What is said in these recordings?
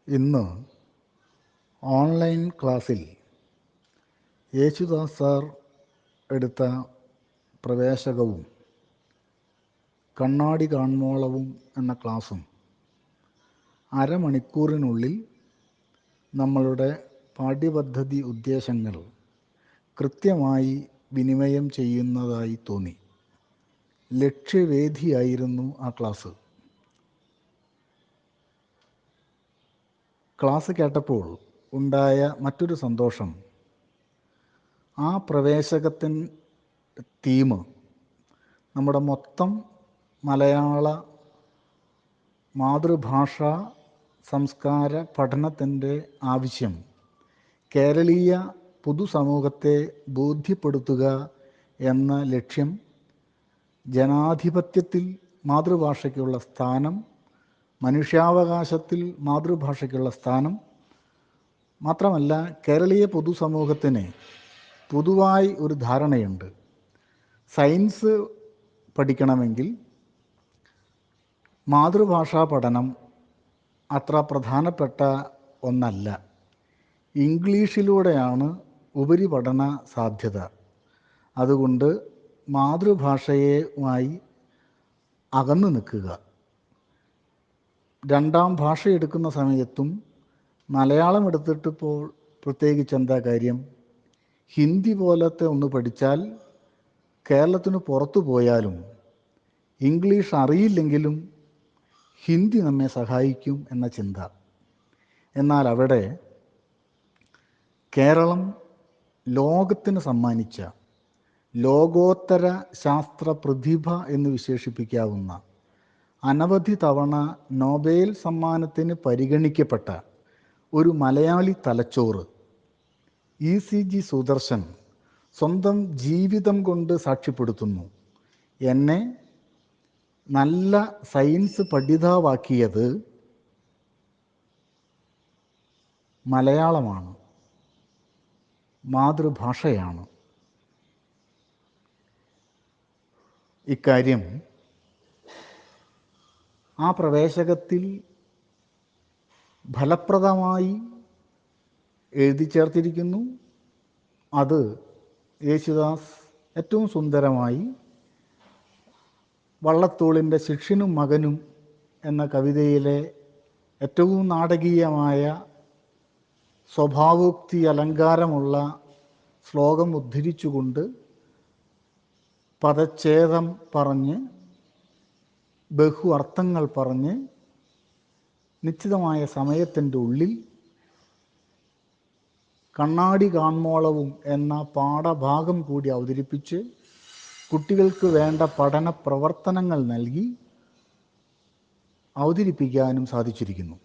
ഇന്ന് ഓൺലൈൻ ക്ലാസ്സിൽ യേശുദാസ് സാർ എടുത്ത പ്രവേശകവും കണ്ണാടി കാൺമോളവും എന്ന ക്ലാസ്സും അരമണിക്കൂറിനുള്ളിൽ നമ്മളുടെ പാഠ്യപദ്ധതി ഉദ്ദേശങ്ങൾ കൃത്യമായി വിനിമയം ചെയ്യുന്നതായി തോന്നി. ലക്ഷ്യവേദിയായിരുന്നു ആ ക്ലാസ്. ക്ലാസ് കേട്ടപ്പോൾ ഉണ്ടായ മറ്റൊരു സന്തോഷം, ആ പ്രവേശകത്തിൻ്റെ തീം നമ്മുടെ മൊത്തം മലയാള മാതൃഭാഷ സംസ്കാര പഠനത്തിൻ്റെ ആവശ്യം കേരളീയ പൊതുസമൂഹത്തെ ബോധ്യപ്പെടുത്തുക എന്ന ലക്ഷ്യം, ജനാധിപത്യത്തിൽ മാതൃഭാഷയ്ക്കുള്ള സ്ഥാനം, മനുഷ്യാവകാശത്തിൽ മാതൃഭാഷയ്ക്കുള്ള സ്ഥാനം, മാത്രമല്ല കേരളീയ പൊതുസമൂഹത്തിന് പൊതുവായി ഒരു ധാരണയുണ്ട്, സയൻസ് പഠിക്കണമെങ്കിൽ മാതൃഭാഷാ പഠനം അത്ര പ്രധാനപ്പെട്ട ഒന്നല്ല, ഇംഗ്ലീഷിലൂടെയാണ് ഉപരിപഠന സാധ്യത. അതുകൊണ്ട് മാതൃഭാഷയുമായി അകന്നു നിൽക്കുക. രണ്ടാം ഭാഷ എടുക്കുന്ന സമയത്തും മലയാളം എടുത്തിട്ടിപ്പോൾ പ്രത്യേകിച്ച് എന്താ കാര്യം? ഹിന്ദി പോലത്തെ ഒന്ന് പഠിച്ചാൽ കേരളത്തിന് പുറത്തു പോയാലും ഇംഗ്ലീഷ് അറിയില്ലെങ്കിലും ഹിന്ദി നമ്മെ സഹായിക്കും എന്ന ചിന്ത. എന്നാൽ അവിടെ കേരളം ലോകത്തിന് സമ്മാനിച്ച ലോകോത്തര ശാസ്ത്ര പ്രതിഭ എന്ന് വിശേഷിപ്പിക്കാവുന്ന, അനവധി തവണ നൊബേൽ സമ്മാനത്തിന് പരിഗണിക്കപ്പെട്ട ഒരു മലയാളി തലച്ചോറ് ECG സുദർശൻ സ്വന്തം ജീവിതം കൊണ്ട് സാക്ഷ്യപ്പെടുത്തുന്നു. എന്നെ നല്ല സയൻസ് പഠിതാവാക്കിയത് മലയാളമാണ്, മാതൃഭാഷയാണ്. ഇക്കാര്യം ആ പ്രവേശകത്തിൽ ഫലപ്രദമായി എഴുതി ചേർത്തിരിക്കുന്നു. അത് യേശുദാസ് ഏറ്റവും സുന്ദരമായി വള്ളത്തോളിൻ്റെ ശിഷ്യനും മകനും എന്ന കവിതയിലെ ഏറ്റവും നാടകീയമായ സ്വഭാവോക്തി അലങ്കാരമുള്ള ശ്ലോകം ഉദ്ധരിച്ചുകൊണ്ട് പദച്ഛേദം പറഞ്ഞ് ബഹു അർത്ഥങ്ങൾ പറഞ്ഞ് നിശ്ചിതമായ സമയത്തിൻ്റെ ഉള്ളിൽ കണ്ണാടി കാൺമോളവും എന്ന പാഠഭാഗം കൂടി അവതരിപ്പിച്ച് കുട്ടികൾക്ക് വേണ്ട പഠന പ്രവർത്തനങ്ങൾ നൽകി അവതരിപ്പിക്കാനും സാധിച്ചിരിക്കുന്നു.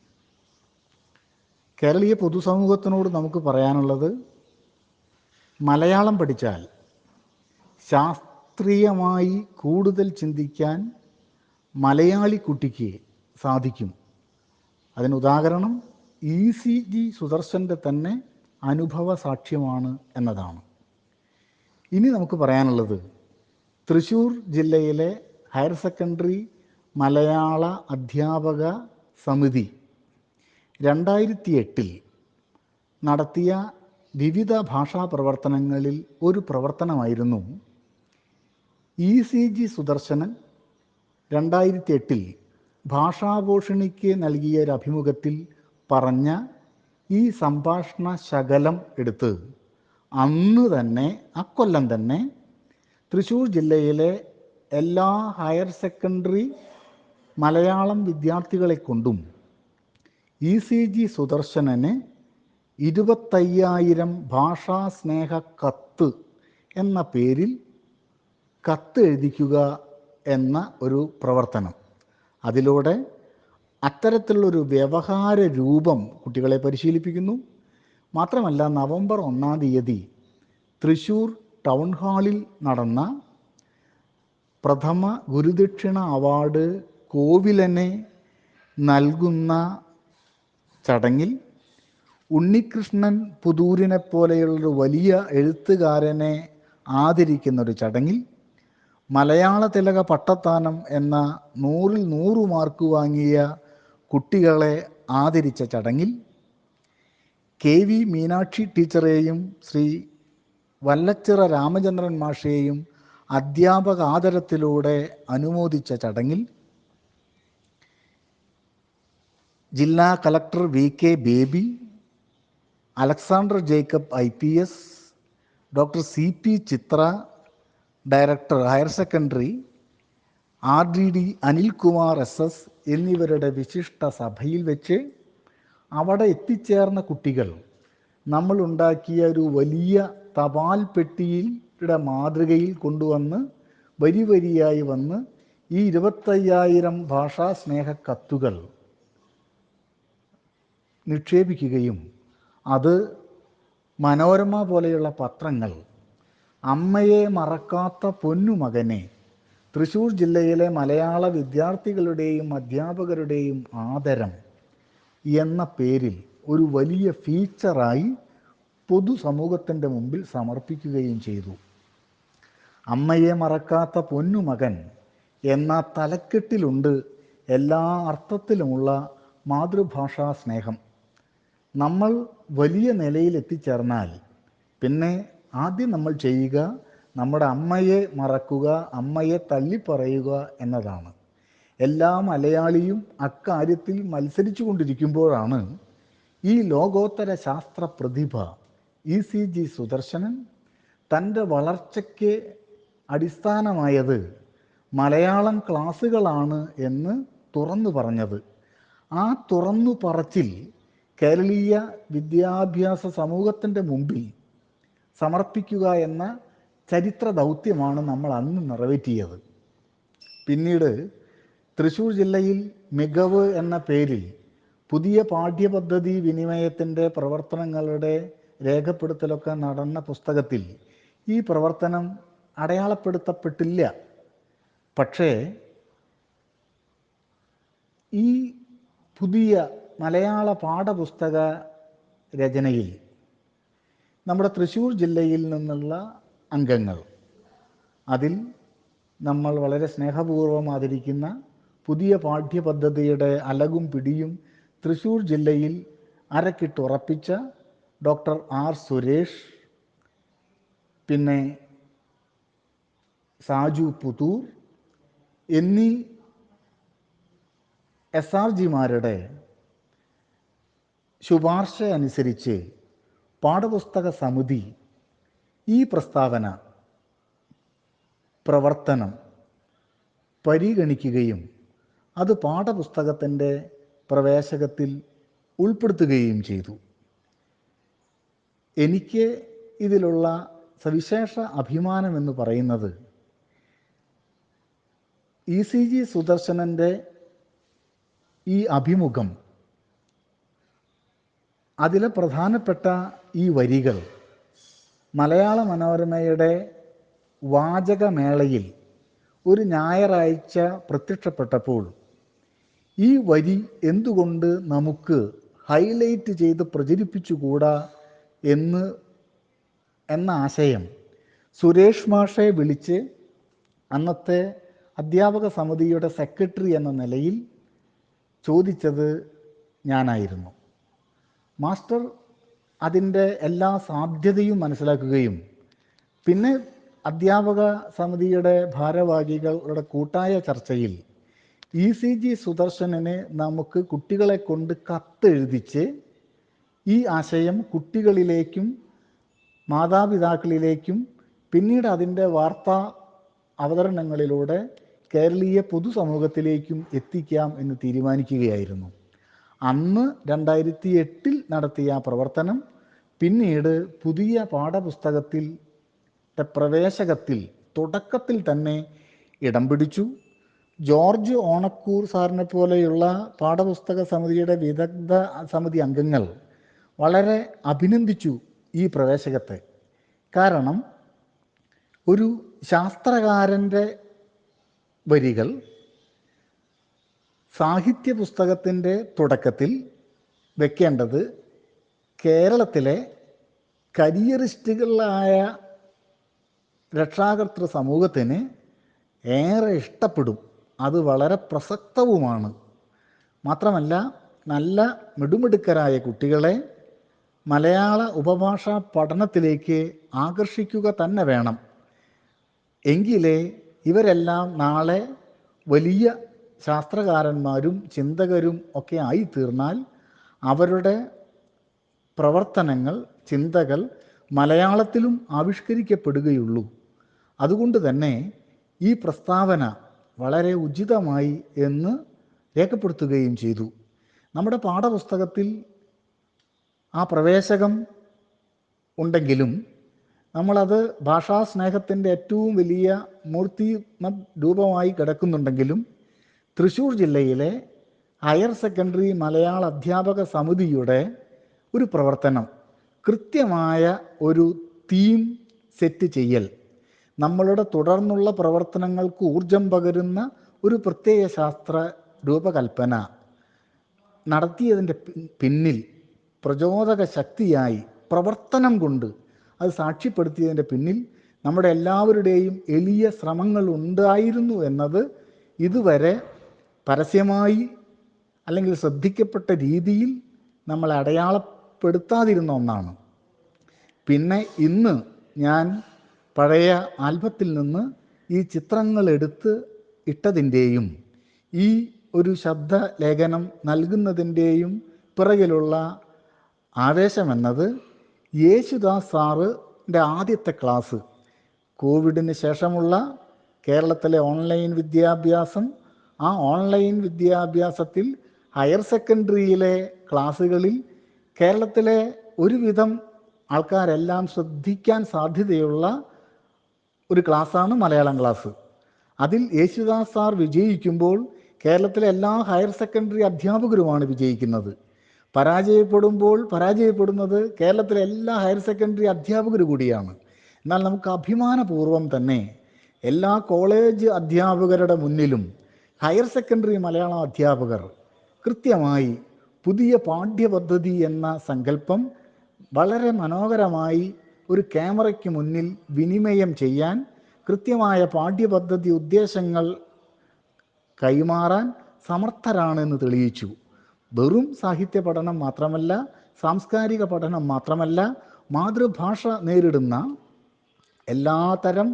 കേരളീയ പൊതുസമൂഹത്തിനോട് നമുക്ക് പറയാനുള്ളത്, മലയാളം പഠിച്ചാൽ ശാസ്ത്രീയമായി കൂടുതൽ ചിന്തിക്കാൻ മലയാളി കുട്ടിക്ക് സാധിക്കും. അതിനുദാഹരണം ECG സുദർശൻ്റെ തന്നെ അനുഭവ സാക്ഷ്യമാണ് എന്നതാണ്. ഇനി നമുക്ക് പറയാനുള്ളത്, തൃശ്ശൂർ ജില്ലയിലെ ഹയർ സെക്കൻഡറി മലയാള അധ്യാപക സമിതി 2008 നടത്തിയ വിവിധ ഭാഷാ പ്രവർത്തനങ്ങളിൽ ഒരു പ്രവർത്തനമായിരുന്നു ECG സുദർശനൻ 2008 ഭാഷാഭൂഷണിക്ക് നൽകിയ ഒരു അഭിമുഖത്തിൽ പറഞ്ഞ ഈ സംഭാഷണ ശകലം എടുത്ത് അന്ന് തന്നെ, അക്കൊല്ലം തന്നെ തൃശ്ശൂർ ജില്ലയിലെ എല്ലാ ഹയർ സെക്കൻഡറി മലയാളം വിദ്യാർത്ഥികളെ കൊണ്ടും ECG സുദർശനന് 25,000 ഭാഷാസ്നേഹ കത്ത് എന്ന പേരിൽ കത്ത് എഴുതിക്കുക എന്ന ഒരു പ്രവർത്തനം. അതിലൂടെ അത്തരത്തിലുള്ളൊരു വ്യവഹാര രൂപം കുട്ടികളെ പരിശീലിപ്പിക്കുന്നു. മാത്രമല്ല, നവംബർ 1-ാം തീയതി തൃശ്ശൂർ ടൗൺ ഹാളിൽ നടന്ന പ്രഥമ ഗുരുദക്ഷിണ അവാർഡ് കോവിലനെ നൽകുന്ന ചടങ്ങിൽ ഉണ്ണികൃഷ്ണൻ പുതൂരിനെ പോലെയുള്ളൊരു വലിയ എഴുത്തുകാരനെ ആദരിക്കുന്നൊരു ചടങ്ങിൽ മലയാള തിലക പട്ടത്താനം എന്ന 100-ൽ 100 മാർക്ക് വാങ്ങിയ കുട്ടികളെ ആദരിച്ച ചടങ്ങിൽ KV മീനാക്ഷി ടീച്ചറെയും ശ്രീ വല്ലച്ചിറ രാമചന്ദ്രൻ മാഷയെയും അധ്യാപക ആദരത്തിലൂടെ അനുമോദിച്ച ചടങ്ങിൽ ജില്ലാ collector VK Baby, Alexander Jacob IPS, doctor CP Chitra, director higher secondary RDD Anilkumar SS എന്നിവരുടെ വിശിഷ്ട സഭയിൽ വെച്ച് അവിടെ എത്തിച്ചേർന്ന കുട്ടികൾ നമ്മൾ ഉണ്ടാക്കിയ ഒരു വലിയ തപാൽ പെട്ടിയുടെ മാതൃകയിൽ കൊണ്ടുവന്ന് വരി വരിയായി വന്ന് ഈ 25,000 ഭാഷാ സ്നേഹ കത്തുകൾ നിക്ഷേപിക്കുകയും അത് മനോരമ പോലെയുള്ള പത്രങ്ങൾ അമ്മയെ മറക്കാത്ത പൊന്നുമകനെ തൃശ്ശൂർ ജില്ലയിലെ മലയാള വിദ്യാർത്ഥികളുടെയും അധ്യാപകരുടെയും ആദരം എന്ന പേരിൽ ഒരു വലിയ ഫീച്ചറായി പൊതുസമൂഹത്തിൻ്റെ മുമ്പിൽ സമർപ്പിക്കുകയും ചെയ്തു. അമ്മയെ മറക്കാത്ത പൊന്നുമകൻ എന്ന തലക്കെട്ടിലുണ്ട് എല്ലാ അർത്ഥത്തിലുമുള്ള മാതൃഭാഷാ സ്നേഹം. നമ്മൾ വലിയ നിലയിൽ എത്തിച്ചേർന്നാൽ പിന്നെ ആദ്യം നമ്മൾ ചെയ്യുക നമ്മുടെ അമ്മയെ മറക്കുക, അമ്മയെ തള്ളിപ്പറയുക എന്നതാണ്. എല്ലാ മലയാളിയും അക്കാര്യത്തിൽ മത്സരിച്ചു കൊണ്ടിരിക്കുമ്പോഴാണ് ഈ ലോകോത്തര ശാസ്ത്ര പ്രതിഭ ECG സുദർശനൻ തൻ്റെ വളർച്ചയ്ക്ക് അടിസ്ഥാനമായത് മലയാളം ക്ലാസ്സുകളാണ് എന്ന് തുറന്നു പറഞ്ഞത്. ആ തുറന്നു പറച്ചിൽ കേരളീയ വിദ്യാഭ്യാസ സമൂഹത്തിൻ്റെ മുമ്പിൽ സമർപ്പിക്കുക എന്ന ചരിത്ര ദൗത്യമാണ് നമ്മൾ അന്ന് നിറവേറ്റിയത്. പിന്നീട് തൃശ്ശൂർ ജില്ലയിൽ മികവ് എന്ന പേരിൽ പുതിയ പാഠ്യപദ്ധതി വിനിമയത്തിൻ്റെ പ്രവർത്തനങ്ങളുടെ രേഖപ്പെടുത്തലൊക്കെ നടന്ന പുസ്തകത്തിൽ ഈ പ്രവർത്തനം അടയാളപ്പെടുത്തപ്പെട്ടില്ല. പക്ഷേ ഈ പുതിയ മലയാള പാഠപുസ്തക രചനയിൽ നമ്മുടെ തൃശ്ശൂർ ജില്ലയിൽ നിന്നുള്ള അംഗങ്ങൾ, അതിൽ നമ്മൾ വളരെ സ്നേഹപൂർവ്വം ആദരിക്കുന്ന പുതിയ പാഠ്യപദ്ധതിയുടെ അലകും പിടിയും തൃശ്ശൂർ ജില്ലയിൽ അരക്കിട്ടുറപ്പിച്ച ഡോക്ടർ R സുരേഷ്, പിന്നെ സാജു പുതൂർ എന്നീ SRGമാരുടെ ശുപാർശ അനുസരിച്ച് പാഠപുസ്തക സമിതി ഈ പ്രസ്താവന പ്രവർത്തനം പരിഗണിക്കുകയും അത് പാഠപുസ്തകത്തിൻ്റെ പ്രവേശകത്തിൽ ഉൾപ്പെടുത്തുകയും ചെയ്തു. എനിക്ക് ഇതിലുള്ള സവിശേഷ അഭിമാനമെന്ന് പറയുന്നത് ECG സുദർശനൻ്റെ ഈ അഭിമുഖം, അതിലെ പ്രധാനപ്പെട്ട ഈ വരികൾ മലയാള മനോരമയുടെ വാചകമേളയിൽ ഒരു ഞായറാഴ്ച പ്രത്യക്ഷപ്പെട്ടപ്പോൾ ഈ വരി എന്തുകൊണ്ട് നമുക്ക് ഹൈലൈറ്റ് ചെയ്ത് പ്രചരിപ്പിച്ചുകൂടാ എന്ന ആശയം സുരേഷ് മാഷെ വിളിച്ച് അന്നത്തെ അധ്യാപക സമിതിയുടെ സെക്രട്ടറി എന്ന നിലയിൽ ചോദിച്ചത് ഞാനായിരുന്നു. മാസ്റ്റർ അതിൻ്റെ എല്ലാ സാധ്യതയും മനസ്സിലാക്കുകയും പിന്നെ അധ്യാപക സമിതിയുടെ ഭാരവാഹികളുടെ കൂട്ടായ ചർച്ചയിൽ ECG സുദർശനന് നമുക്ക് കുട്ടികളെ കൊണ്ട് കത്തെഴുതിച്ച് ഈ ആശയം കുട്ടികളിലേക്കും മാതാപിതാക്കളിലേക്കും പിന്നീട് അതിൻ്റെ വാർത്താ അവതരണങ്ങളിലൂടെ കേരളീയ പൊതുസമൂഹത്തിലേക്കും എത്തിക്കാം എന്ന് തീരുമാനിക്കുകയായിരുന്നു. അന്ന് 2008 നടത്തിയ പ്രവർത്തനം പിന്നീട് പുതിയ പാഠപുസ്തകത്തിൽ പ്രവേശകത്തിൽ തുടക്കത്തിൽ തന്നെ ഇടം പിടിച്ചു. ജോർജ് ഓണക്കൂർ സാറിനെ പോലെയുള്ള പാഠപുസ്തക സമിതിയുടെ വിദഗ്ധ സമിതി അംഗങ്ങൾ വളരെ അഭിനന്ദിച്ചു ഈ പ്രവേശകത്തെ. കാരണം ഒരു ശാസ്ത്രകാരൻ്റെ വരികൾ സാഹിത്യ പുസ്തകത്തിൻ്റെ തുടക്കത്തിൽ വെക്കേണ്ടത് കേരളത്തിലെ കരിയറിസ്റ്റുകളായ രക്ഷാകർതൃ സമൂഹത്തിന് ഏറെ ഇഷ്ടപ്പെടും. അത് വളരെ പ്രസക്തവുമാണ്. മാത്രമല്ല നല്ല മിടുമിടുക്കരായ കുട്ടികളെ മലയാള ഉപഭാഷാ പഠനത്തിലേക്ക് ആകർഷിക്കുക തന്നെ വേണം. എങ്കിലേ ഇവരെല്ലാം നാളെ വലിയ ശാസ്ത്രകാരന്മാരും ചിന്തകരും ഒക്കെ ആയിത്തീർന്നാൽ അവരുടെ പ്രവർത്തനങ്ങൾ, ചിന്തകൾ മലയാളത്തിലും ആവിഷ്കരിക്കപ്പെടുകയുള്ളൂ. അതുകൊണ്ട് തന്നെ ഈ പ്രസ്താവന വളരെ ഉചിതമായി എന്ന് രേഖപ്പെടുത്തുകയും ചെയ്തു. നമ്മുടെ പാഠപുസ്തകത്തിൽ ആ പ്രവേശകം ഉണ്ടെങ്കിലും നമ്മളത് ഭാഷാസ്നേഹത്തിൻ്റെ ഏറ്റവും വലിയ മൂർത്തിമത് രൂപമായി കിടക്കുന്നുണ്ടെങ്കിലും തൃശ്ശൂർ ജില്ലയിലെ ഹയർ സെക്കൻഡറി മലയാള അധ്യാപക സമിതിയുടെ ഒരു പ്രവർത്തനം, കൃത്യമായ ഒരു തീം സെറ്റ് ചെയ്യൽ, നമ്മളുടെ തുടർന്നുള്ള പ്രവർത്തനങ്ങൾക്ക് ഊർജം പകരുന്ന ഒരു പ്രത്യയ ശാസ്ത്ര രൂപകൽപ്പന നടത്തിയതിൻ്റെ പിന്നിൽ പ്രചോദക ശക്തിയായി പ്രവർത്തനം കൊണ്ട് അത് സാക്ഷ്യപ്പെടുത്തിയതിൻ്റെ പിന്നിൽ നമ്മുടെ എല്ലാവരുടെയും എളിയ ശ്രമങ്ങൾ ഉണ്ടായിരുന്നു എന്നത് ഇതുവരെ പരസ്യമായി അല്ലെങ്കിൽ ശ്രദ്ധിക്കപ്പെട്ട രീതിയിൽ നമ്മൾ അടയാളപ്പെടുത്താതിരുന്ന ഒന്നാണ്. പിന്നെ ഇന്ന് ഞാൻ പഴയ ആൽബത്തിൽ നിന്ന് ഈ ചിത്രങ്ങൾ എടുത്ത് ഇട്ടതിൻ്റെയും ഈ ഒരു ശബ്ദ ലേഖനം നൽകുന്നതിൻ്റെയും പിറകിലുള്ള ആവേശമെന്നത് യേശുദാസ് സാറിൻ്റെ ആദ്യത്തെ ക്ലാസ്, കോവിഡിന് ശേഷമുള്ള കേരളത്തിലെ ഓൺലൈൻ വിദ്യാഭ്യാസം, ആ ഓൺലൈൻ വിദ്യാഭ്യാസത്തിൽ ഹയർ സെക്കൻഡറിയിലെ ക്ലാസ്സുകളിൽ കേരളത്തിലെ ഒരുവിധം ആൾക്കാരെല്ലാം ശ്രദ്ധിക്കാൻ സാധ്യതയുള്ള ഒരു ക്ലാസ്സാണ് മലയാളം ക്ലാസ്. അതിൽ യേശുദാസ് സാർ വിജയിക്കുമ്പോൾ കേരളത്തിലെ എല്ലാ ഹയർ സെക്കൻഡറി അധ്യാപകരുമാണ് വിജയിക്കുന്നത്. പരാജയപ്പെടുന്നത് കേരളത്തിലെ എല്ലാ ഹയർ സെക്കൻഡറി അധ്യാപകർ കൂടിയാണ്. എന്നാൽ നമുക്ക് അഭിമാനപൂർവ്വം തന്നെ എല്ലാ കോളേജ് അധ്യാപകരുടെ മുന്നിലും ഹയർ സെക്കൻഡറി മലയാളം അധ്യാപകർ കൃത്യമായി പുതിയ പാഠ്യപദ്ധതി എന്ന സങ്കല്പം വളരെ മനോഹരമായി ഒരു ക്യാമറയ്ക്ക് മുന്നിൽ വിനിമയം ചെയ്യാൻ, കൃത്യമായ പാഠ്യപദ്ധതി ഉദ്ദേശങ്ങൾ കൈമാറാൻ സമർത്ഥരാണെന്ന് തെളിയിച്ചു. വെറും സാഹിത്യ പഠനം മാത്രമല്ല, സാംസ്കാരിക പഠനം മാത്രമല്ല, മാതൃഭാഷ നേരിടുന്ന എല്ലാത്തരം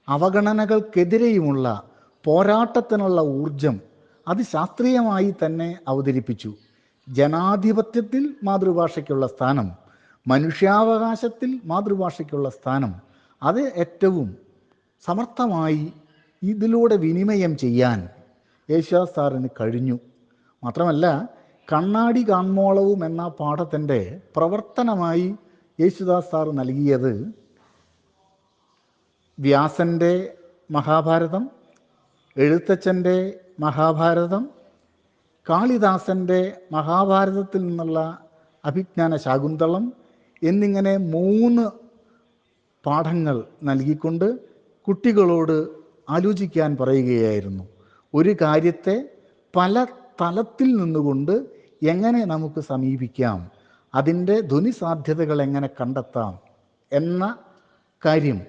അവഗണനകൾക്കെതിരെയുമുള്ള പോരാട്ടത്തിനുള്ള ഊർജം അത് ശാസ്ത്രീയമായി തന്നെ അവതരിപ്പിച്ചു. ജനാധിപത്യത്തിൽ മാതൃഭാഷയ്ക്കുള്ള സ്ഥാനം, മനുഷ്യാവകാശത്തിൽ മാതൃഭാഷയ്ക്കുള്ള സ്ഥാനം, അത് ഏറ്റവും സമർത്ഥമായി ഇതിലൂടെ വിനിമയം ചെയ്യാൻ യേശുദാസ് സാറിന് കഴിഞ്ഞു. മാത്രമല്ല, കണ്ണാടി കാൺമോളവും എന്ന പാഠത്തിൻ്റെ പ്രവർത്തനമായി യേശുദാസ് സാർ നൽകിയത് വ്യാസൻ്റെ മഹാഭാരതം, എഴുത്തച്ഛൻ്റെ മഹാഭാരതം, കാളിദാസൻ്റെ മഹാഭാരതത്തിൽ നിന്നുള്ള അഭിജ്ഞാന ശാകുന്തളം എന്നിങ്ങനെ 3 പാഠങ്ങൾ നൽകിക്കൊണ്ട് കുട്ടികളോട് ആലോചിക്കാൻ പറയുകയായിരുന്നു. ഒരു കാര്യത്തെ പല തലത്തിൽ നിന്നുകൊണ്ട് എങ്ങനെ നമുക്ക് സമീപിക്കാം, അതിൻ്റെ ധ്വനിസാധ്യതകൾ എങ്ങനെ കണ്ടെത്താം എന്ന കാര്യം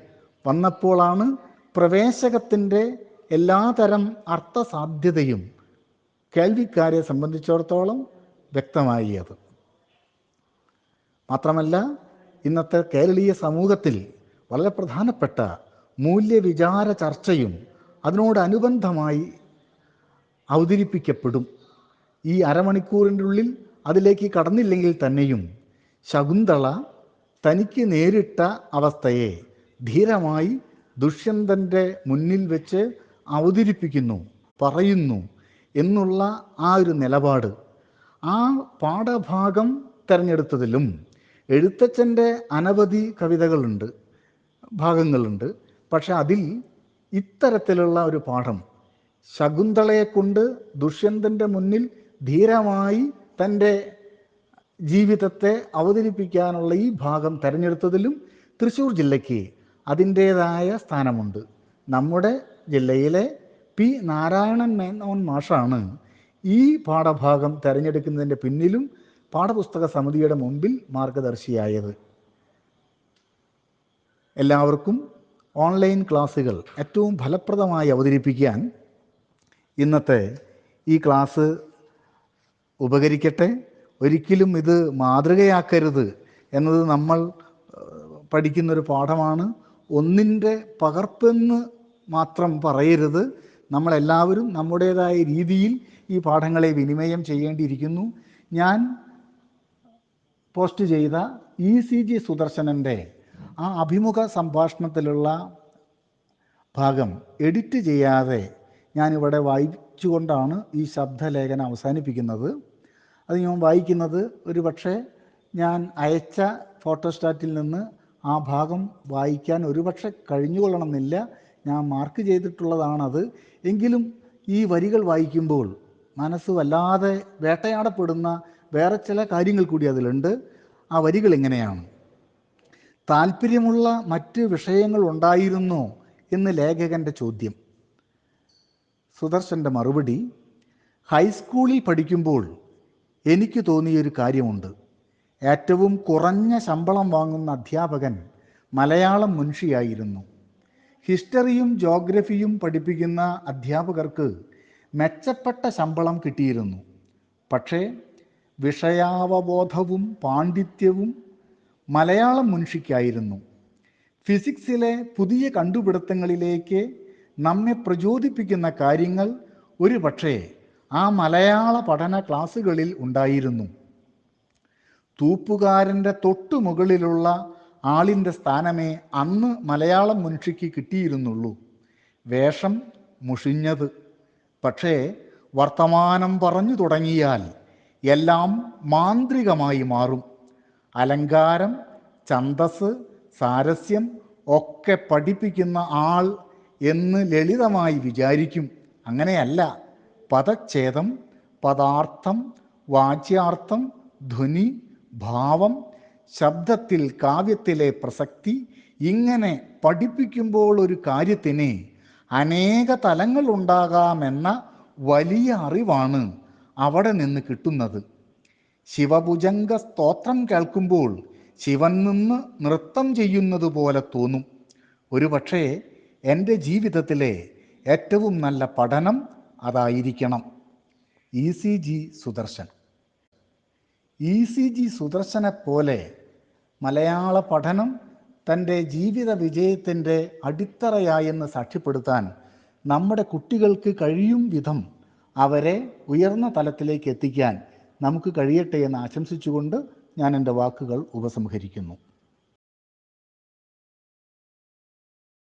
വന്നപ്പോഴാണ് പ്രവേശകത്തിൻ്റെ എല്ലാതരം അർത്ഥസാധ്യതയും കേൾവിക്കാരെ സംബന്ധിച്ചിടത്തോളം വ്യക്തമായത്. മാത്രമല്ല, ഇന്നത്തെ കേരളീയ സമൂഹത്തിൽ വളരെ പ്രധാനപ്പെട്ട മൂല്യവിചാര ചർച്ചയും അതിനോടനുബന്ധമായി അവതരിപ്പിക്കപ്പെടും. ഈ അരമണിക്കൂറിൻ്റെ ഉള്ളിൽ അതിലേക്ക് കടന്നില്ലെങ്കിൽ തന്നെയും ശകുന്തള തനിക്ക് നേരിട്ട അവസ്ഥയെ ധീരമായി ദുഷ്യന്തൻ്റെ മുന്നിൽ വെച്ച് അവതരിപ്പിക്കുന്നു, പറയുന്നു എന്നുള്ള ആ ഒരു നിലപാട്, ആ പാഠഭാഗം തിരഞ്ഞെടുത്തതിലും എഴുത്തച്ഛൻ്റെ അനവധി കവിതകളുണ്ട്, ഭാഗങ്ങളുണ്ട്. പക്ഷെ അതിൽ ഇത്തരത്തിലുള്ള ഒരു പാഠം, ശകുന്തളയെ കൊണ്ട് ദുഷ്യന്തൻ്റെ മുന്നിൽ ധീരമായി തൻ്റെ ജീവിതത്തെ അവതരിപ്പിക്കാനുള്ള ഈ ഭാഗം തിരഞ്ഞെടുത്തതിലും തൃശ്ശൂർ ജില്ലയ്ക്ക് അതിൻ്റേതായ സ്ഥാനമുണ്ട്. നമ്മുടെ ജില്ലയിലെ പി നാരായണൻ മേനോൻ മാഷാണ് ഈ പാഠഭാഗം തിരഞ്ഞെടുക്കുന്നതിൻ്റെ പിന്നിലും പാഠപുസ്തക സമിതിയുടെ മുമ്പിൽ മാർഗദർശിയായത്. എല്ലാവർക്കും ഓൺലൈൻ ക്ലാസ്സുകൾ ഏറ്റവും ഫലപ്രദമായി അവതരിപ്പിക്കാൻ ഇന്നത്തെ ഈ ക്ലാസ് ഉപകരിക്കട്ടെ. ഒരിക്കലും ഇത് മാതൃകയാക്കരുത് എന്നത് നമ്മൾ പഠിക്കുന്നൊരു പാഠമാണ്. ഒന്നിൻ്റെ പകർപ്പെന്ന് മാത്രം പറയരുത്. നമ്മളെല്ലാവരും നമ്മുടേതായ രീതിയിൽ ഈ പാഠങ്ങളെ വിനിമയം ചെയ്യേണ്ടിയിരിക്കുന്നു. ഞാൻ പോസ്റ്റ് ചെയ്ത ECG സുദർശനൻ്റെ ആ അഭിമുഖ സംഭാഷണത്തിലുള്ള ഭാഗം എഡിറ്റ് ചെയ്യാതെ ഞാനിവിടെ വായിച്ചുകൊണ്ടാണ് ഈ ശബ്ദലേഖനം അവസാനിപ്പിക്കുന്നത്. അത് ഞാൻ വായിക്കുന്നത് ഒരു പക്ഷേ ഞാൻ അയച്ച ഫോട്ടോസ്റ്റാറ്റിൽ നിന്ന് ആ ഭാഗം വായിക്കാൻ ഒരുപക്ഷെ കഴിഞ്ഞുകൊള്ളണമെന്നില്ല. ഞാൻ മാർക്ക് ചെയ്തിട്ടുള്ളതാണത്. എങ്കിലും ഈ വരികൾ വായിക്കുമ്പോൾ മനസ്സ് വല്ലാതെ വേട്ടയാടപ്പെടുന്ന വേറെ ചില കാര്യങ്ങൾ കൂടി അതിലുണ്ട്. ആ വരികൾ ഇങ്ങനെയാണ്: താല്പര്യമുള്ള മറ്റ് വിഷയങ്ങൾ ഉണ്ടായിരുന്നോ എന്ന് ലേഖകൻ്റെ ചോദ്യം. സുദർശൻ്റെ മറുപടി: ഹൈസ്കൂളിൽ പഠിക്കുമ്പോൾ എനിക്ക് തോന്നിയൊരു കാര്യമുണ്ട്. ഏറ്റവും കുറഞ്ഞ ശമ്പളം വാങ്ങുന്ന അധ്യാപകൻ മലയാളം മുൻഷിയായിരുന്നു. ഹിസ്റ്ററിയും ജോഗ്രഫിയും പഠിപ്പിക്കുന്ന അധ്യാപകർക്ക് മെച്ചപ്പെട്ട ശമ്പളം കിട്ടിയിരുന്നു. പക്ഷേ വിഷയാവബോധവും പാണ്ഡിത്യവും മലയാളം മുൻഷിക്കായിരുന്നു. ഫിസിക്സിലെ പുതിയ കണ്ടുപിടുത്തങ്ങളിലേക്ക് നമ്മെ പ്രചോദിപ്പിക്കുന്ന കാര്യങ്ങൾ ഒരു പക്ഷേ ആ മലയാള പഠന ക്ലാസ്സുകളിൽ ഉണ്ടായിരുന്നു. തൂപ്പുകാരൻ്റെ തൊട്ടു മുകളിലുള്ള ആളിൻ്റെ സ്ഥാനമേ അന്ന് മലയാളം മുൻഷിക്ക് കിട്ടിയിരുന്നുള്ളൂ. വേഷം മുഷിഞ്ഞത്. പക്ഷേ വർത്തമാനം പറഞ്ഞു തുടങ്ങിയാൽ എല്ലാം മാന്ത്രികമായി മാറും. അലങ്കാരം, ഛന്ദസ്, സാരസ്യം ഒക്കെ പഠിപ്പിക്കുന്ന ആൾ എന്ന് ലളിതമായി വിചാരിക്കും. അങ്ങനെയല്ല. പദച്ഛേദം, പദാർത്ഥം, വാച്യാർത്ഥം, ധ്വനി, ഭാവം, ശബ്ദത്തിൽ കാവ്യത്തിലെ പ്രസക്തി, ഇങ്ങനെ പഠിപ്പിക്കുമ്പോൾ ഒരു കാര്യത്തിന് അനേക തലങ്ങളുണ്ടാകാമെന്ന വലിയ അറിവാണ് അവിടെ നിന്ന് കിട്ടുന്നത്. ശിവഭുജംഗ സ്തോത്രം കേൾക്കുമ്പോൾ ശിവൻ നിന്ന് നൃത്തം ചെയ്യുന്നത് പോലെ തോന്നും. ഒരു പക്ഷേ എൻ്റെ ജീവിതത്തിലെ ഏറ്റവും നല്ല പഠനം അതായിരിക്കണം. ECG സുദർശൻ. ECG സുദർശനെ പോലെ മലയാള പഠനം തൻ്റെ ജീവിത വിജയത്തിൻ്റെ അടിത്തറയായെന്ന് സാക്ഷ്യപ്പെടുത്താൻ നമ്മുടെ കുട്ടികൾക്ക് കഴിയും വിധം അവരെ ഉയർന്ന തലത്തിലേക്ക് എത്തിക്കാൻ നമുക്ക് കഴിയട്ടെ എന്ന് ആശംസിച്ചുകൊണ്ട് ഞാൻ എൻ്റെ വാക്കുകൾ ഉപസംഹരിക്കുന്നു.